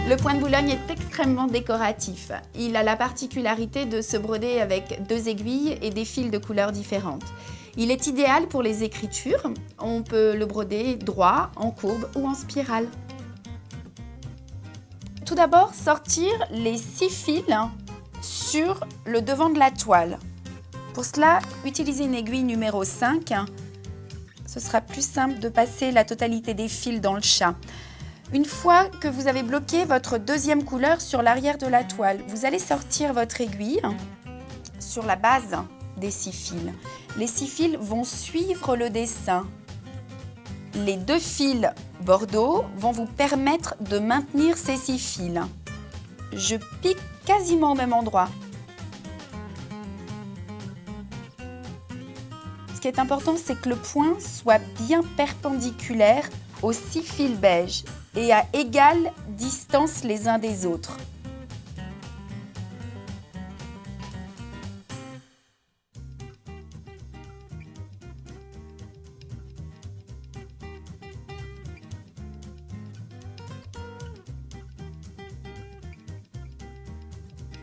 Le point de Boulogne est extrêmement décoratif. Il a la particularité de se broder avec 2 aiguilles et des fils de couleurs différentes. Il est idéal pour les écritures. On peut le broder droit, en courbe ou en spirale. Tout d'abord, sortir les 6 fils sur le devant de la toile. Pour cela, utilisez une aiguille numéro 5. Ce sera plus simple de passer la totalité des fils dans le chat. Une fois que vous avez bloqué votre deuxième couleur sur l'arrière de la toile, vous allez sortir votre aiguille sur la base des 6 fils. Les 6 fils vont suivre le dessin. Les 2 fils bordeaux vont vous permettre de maintenir ces 6 fils. Je pique quasiment au même endroit. Ce qui est important, c'est que le point soit bien perpendiculaire aux 6 fils beige et à égale distance les uns des autres.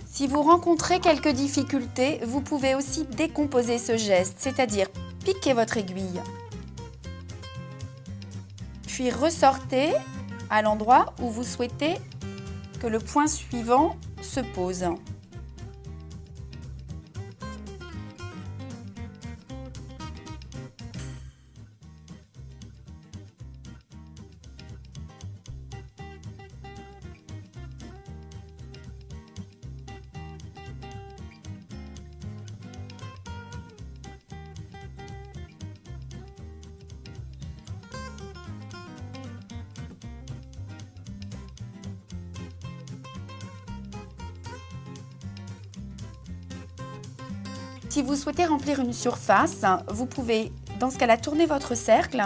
Si vous rencontrez quelques difficultés, vous pouvez aussi décomposer ce geste, c'est-à-dire piquer votre aiguille, puis ressortez à l'endroit où vous souhaitez que le point suivant se pose. Si vous souhaitez remplir une surface, vous pouvez, dans ce cas-là, tourner votre cercle.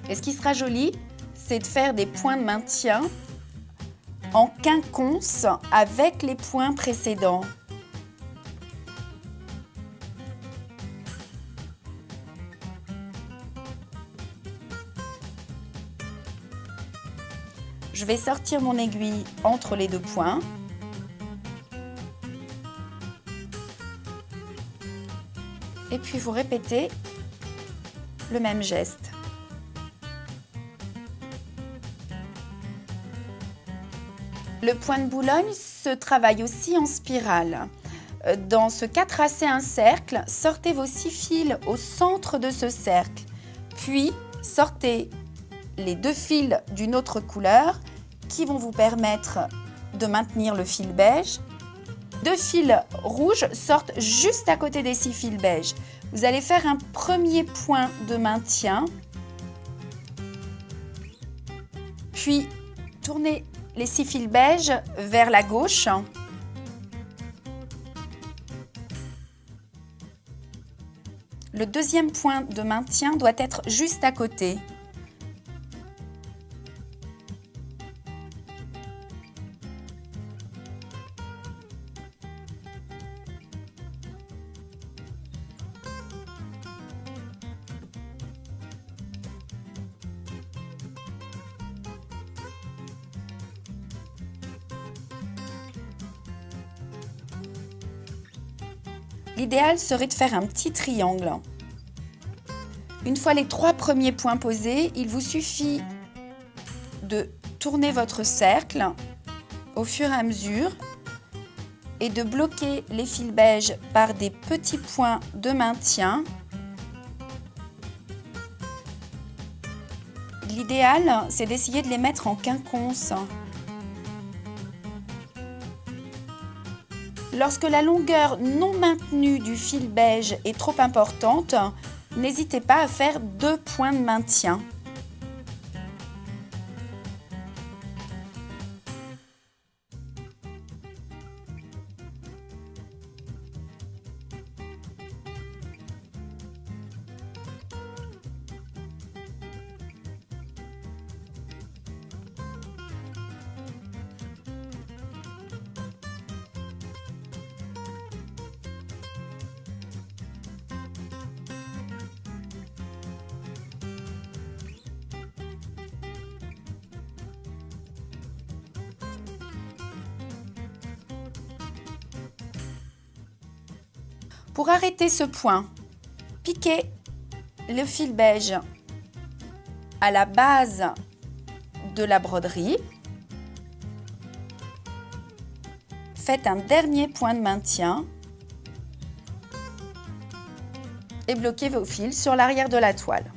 Et ce qui sera joli, c'est de faire des points de maintien en quinconce avec les points précédents. Je vais sortir mon aiguille entre les 2 points. Et puis vous répétez le même geste. Le point de Boulogne se travaille aussi en spirale. Dans ce cas, tracez un cercle, sortez vos 6 fils au centre de ce cercle, puis sortez les 2 fils d'une autre couleur qui vont vous permettre de maintenir le fil beige. 2 fils rouges sortent juste à côté des 6 fils beige. Vous allez faire un premier point de maintien, puis tournez les 6 fils beige vers la gauche. Le deuxième point de maintien doit être juste à côté. L'idéal serait de faire un petit triangle. Une fois les 3 premiers points posés, il vous suffit de tourner votre cercle au fur et à mesure et de bloquer les fils beige par des petits points de maintien. L'idéal, c'est d'essayer de les mettre en quinconce. Lorsque la longueur non maintenue du fil beige est trop importante, n'hésitez pas à faire 2 points de maintien. Pour arrêter ce point, piquez le fil beige à la base de la broderie. Faites un dernier point de maintien et bloquez vos fils sur l'arrière de la toile.